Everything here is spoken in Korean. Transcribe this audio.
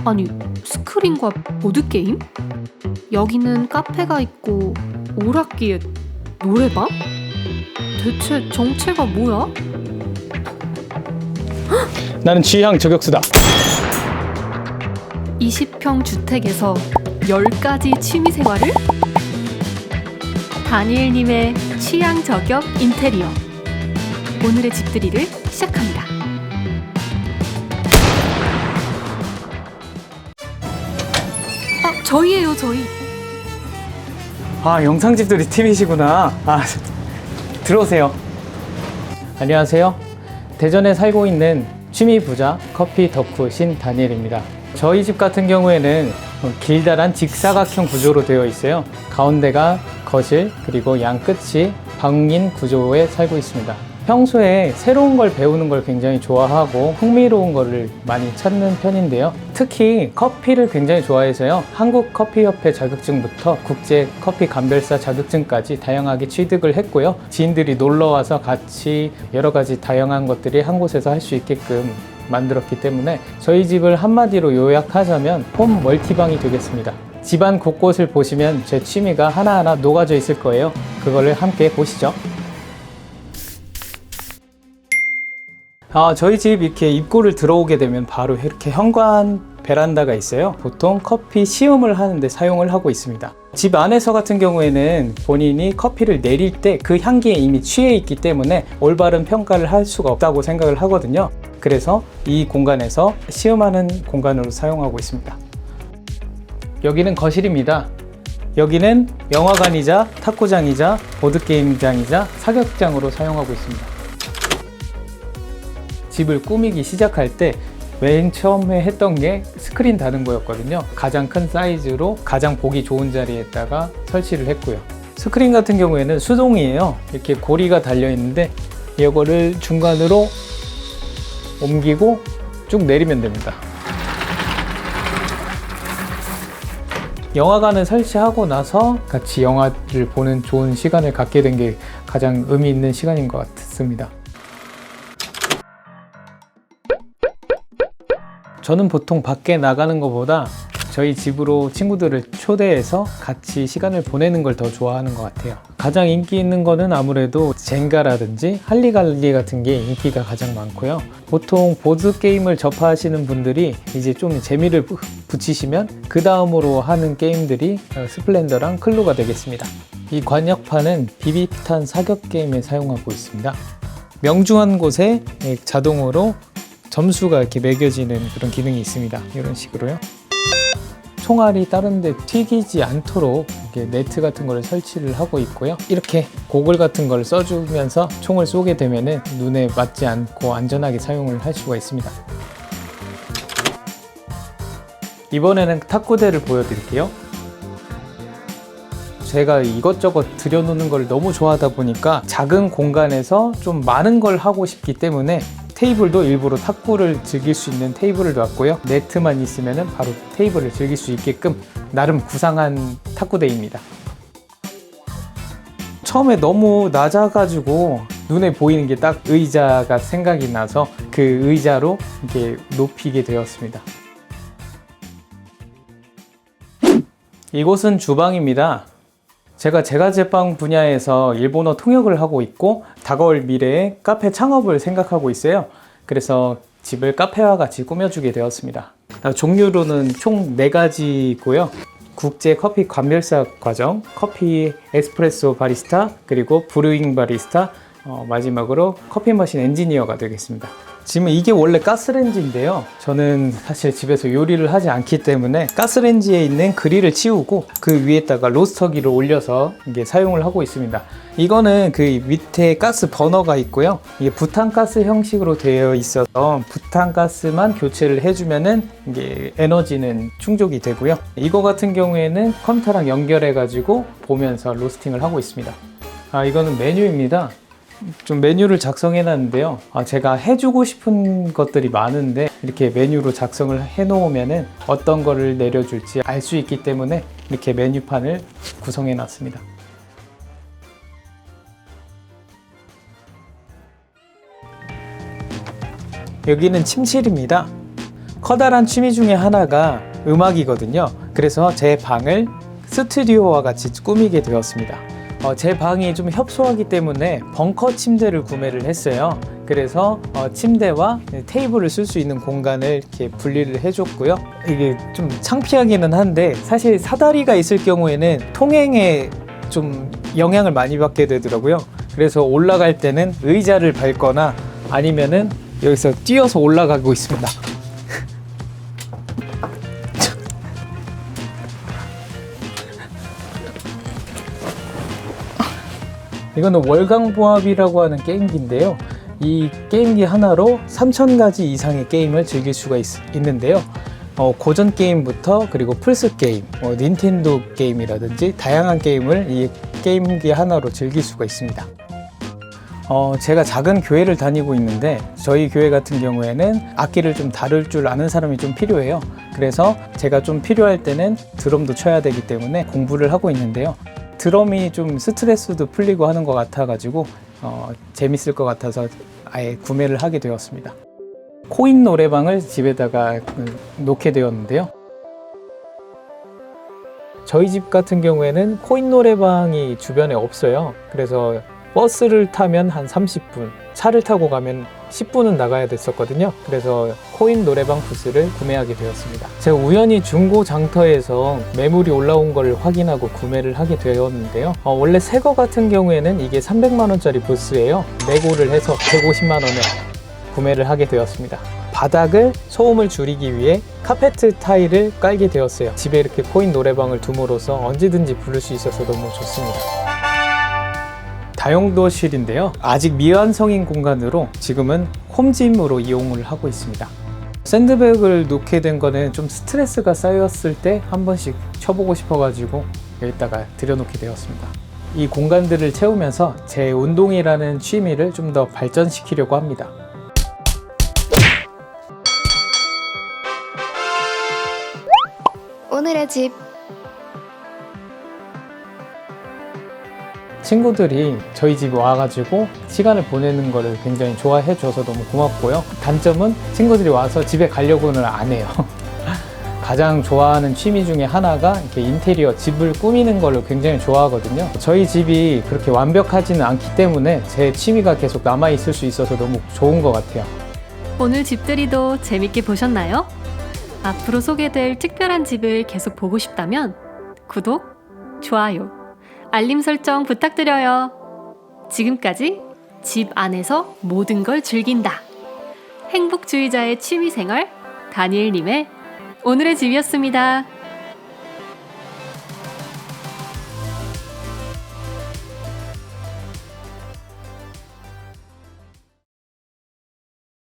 아니, 스크린과 보드게임? 여기는 카페가 있고 오락기에 노래방? 대체 정체가 뭐야? 나는 취향 저격수다. 20평 주택에서 10가지 취미생활을? 다니엘님의 취향 저격 인테리어. 오늘의 집들이를 시작합니다. 저희예요, 저희. 아, 영상집들이 팀이시구나. 들어오세요. 안녕하세요. 대전에 살고 있는 취미 부자 커피 덕후 신 다니엘입니다. 저희 집 같은 경우에는 길다란 직사각형 구조로 되어 있어요. 가운데가 거실, 그리고 양 끝이 방인 구조에 살고 있습니다. 평소에 새로운 걸 배우는 걸 굉장히 좋아하고 흥미로운 거를 많이 찾는 편인데요. 특히 커피를 굉장히 좋아해서요. 한국커피협회 자격증부터 국제커피 감별사 자격증까지 다양하게 취득을 했고요. 지인들이 놀러와서 같이 여러 가지 다양한 것들이 한 곳에서 할 수 있게끔 만들었기 때문에 저희 집을 한마디로 요약하자면 홈 멀티방이 되겠습니다. 집안 곳곳을 보시면 제 취미가 하나하나 녹아져 있을 거예요. 그거를 함께 보시죠. 저희 집 이렇게 입구를 들어오게 되면 바로 이렇게 현관 베란다가 있어요. 보통 커피 시음을 하는데 사용을 하고 있습니다. 집 안에서 같은 경우에는 본인이 커피를 내릴 때 그 향기에 이미 취해 있기 때문에 올바른 평가를 할 수가 없다고 생각을 하거든요. 그래서 이 공간에서 시음하는 공간으로 사용하고 있습니다. 여기는 거실입니다. 여기는 영화관이자 탁구장이자 보드게임장이자 사격장으로 사용하고 있습니다. 집을 꾸미기 시작할 때 맨 처음에 했던 게 스크린 다는 거였거든요. 가장 큰 사이즈로 가장 보기 좋은 자리에다가 설치를 했고요. 스크린 같은 경우에는 수동이에요. 이렇게 고리가 달려 있는데 이거를 중간으로 옮기고 쭉 내리면 됩니다. 영화관을 설치하고 나서 같이 영화를 보는 좋은 시간을 갖게 된 게 가장 의미 있는 시간인 것 같습니다. 저는 보통 밖에 나가는 것보다 저희 집으로 친구들을 초대해서 같이 시간을 보내는 걸 더 좋아하는 것 같아요. 가장 인기 있는 거는 아무래도 젠가라든지 할리갈리 같은 게 인기가 가장 많고요. 보통 보드게임을 접하시는 분들이 이제 좀 재미를 붙이시면 그 다음으로 하는 게임들이 스플렌더랑 클루가 되겠습니다. 이 관역판은 비비탄 사격 게임에 사용하고 있습니다. 명중한 곳에 자동으로 점수가 이렇게 매겨지는 그런 기능이 있습니다. 이런 식으로요. 총알이 다른 데 튀기지 않도록 이렇게 네트 같은 거를 설치를 하고 있고요. 이렇게 고글 같은 걸 써주면서 총을 쏘게 되면은 눈에 맞지 않고 안전하게 사용을 할 수가 있습니다. 이번에는 탁구대를 보여드릴게요. 제가 이것저것 들여놓는 걸 너무 좋아하다 보니까 작은 공간에서 좀 많은 걸 하고 싶기 때문에 테이블도 일부러 탁구를 즐길 수 있는 테이블을 놨고요. 네트만 있으면 바로 테이블을 즐길 수 있게끔 나름 구상한 탁구대입니다. 처음에 너무 낮아가지고 눈에 보이는 게 딱 의자가 생각이 나서 그 의자로 이렇게 높이게 되었습니다. 이곳은 주방입니다. 제가 제과제빵 분야에서 일본어 통역을 하고 있고 다가올 미래에 카페 창업을 생각하고 있어요. 그래서 집을 카페와 같이 꾸며주게 되었습니다. 종류로는 총 4가지고요. 국제 커피 감별사 과정, 커피 에스프레소 바리스타, 그리고 브루잉 바리스타, 마지막으로 커피 머신 엔지니어가 되겠습니다. 지금 이게 원래 가스레인지인데요. 저는 사실 집에서 요리를 하지 않기 때문에 가스레인지에 있는 그릴을 치우고 그 위에다가 로스터기를 올려서 이게 사용을 하고 있습니다. 이거는 그 밑에 가스 버너가 있고요. 이게 부탄가스 형식으로 되어 있어서 부탄가스만 교체를 해주면은 이게 에너지는 충족이 되고요. 이거 같은 경우에는 컴퓨터랑 연결해 가지고 보면서 로스팅을 하고 있습니다. 이거는 메뉴입니다. 좀 메뉴를 작성해 놨는데요. 제가 해주고 싶은 것들이 많은데 이렇게 메뉴로 작성을 해 놓으면 어떤 거를 내려줄지 알 수 있기 때문에 이렇게 메뉴판을 구성해 놨습니다. 여기는 침실입니다. 커다란 취미 중에 하나가 음악이거든요. 그래서 제 방을 스튜디오와 같이 꾸미게 되었습니다. 제 방이 좀 협소하기 때문에 벙커 침대를 구매를 했어요. 그래서 침대와 테이블을 쓸 수 있는 공간을 이렇게 분리를 해줬고요. 이게 좀 창피하기는 한데 사실 사다리가 있을 경우에는 통행에 좀 영향을 많이 받게 되더라고요. 그래서 올라갈 때는 의자를 밟거나 아니면은 여기서 뛰어서 올라가고 있습니다. 이거는 월광보합이라고 하는 게임기인데요. 이 게임기 하나로 3,000가지 이상의 게임을 즐길 수가 있는데요. 고전 게임부터 그리고 플스 게임, 닌텐도 게임이라든지 다양한 게임을 이 게임기 하나로 즐길 수가 있습니다. 제가 작은 교회를 다니고 있는데 저희 교회 같은 경우에는 악기를 좀 다룰 줄 아는 사람이 좀 필요해요. 그래서 제가 좀 필요할 때는 드럼도 쳐야 되기 때문에 공부를 하고 있는데요. 드럼이 좀 스트레스도 풀리고 하는 것 같아가지고 재밌을 것 같아서 아예 구매를 하게 되었습니다. 코인 노래방을 집에다가 놓게 되었는데요. 저희 집 같은 경우에는 코인 노래방이 주변에 없어요. 그래서 버스를 타면 한 30분, 차를 타고 가면 10분은 나가야 됐었거든요. 그래서 코인 노래방 부스를 구매하게 되었습니다. 제가 우연히 중고 장터에서 매물이 올라온 걸 확인하고 구매를 하게 되었는데요. 원래 새 거 같은 경우에는 이게 300만 원짜리 부스예요. 내고를 해서 150만 원에 구매를 하게 되었습니다. 바닥을 소음을 줄이기 위해 카페트 타일을 깔게 되었어요. 집에 이렇게 코인 노래방을 둠으로써 언제든지 부를 수 있어서 너무 좋습니다. 다용도실인데요. 아직 미완성인 공간으로 지금은 홈짐으로 이용을 하고 있습니다. 샌드백을 놓게 된 거는 좀 스트레스가 쌓였을 때 한 번씩 쳐보고 싶어가지고 여기다가 들여놓게 되었습니다. 이 공간들을 채우면서 제 운동이라는 취미를 좀 더 발전시키려고 합니다. 오늘의 집. 친구들이 저희 집에 와가지고 시간을 보내는 거를 굉장히 좋아해 줘서 너무 고맙고요. 단점은 친구들이 와서 집에 가려고는 안 해요. 가장 좋아하는 취미 중에 하나가 이렇게 인테리어, 집을 꾸미는 거를 굉장히 좋아하거든요. 저희 집이 그렇게 완벽하지는 않기 때문에 제 취미가 계속 남아있을 수 있어서 너무 좋은 것 같아요. 오늘 집들이도 재밌게 보셨나요? 앞으로 소개될 특별한 집을 계속 보고 싶다면 구독, 좋아요, 알림 설정 부탁드려요. 지금까지 집 안에서 모든 걸 즐긴다. 행복주의자의 취미생활 다니엘님의 오늘의 집이었습니다.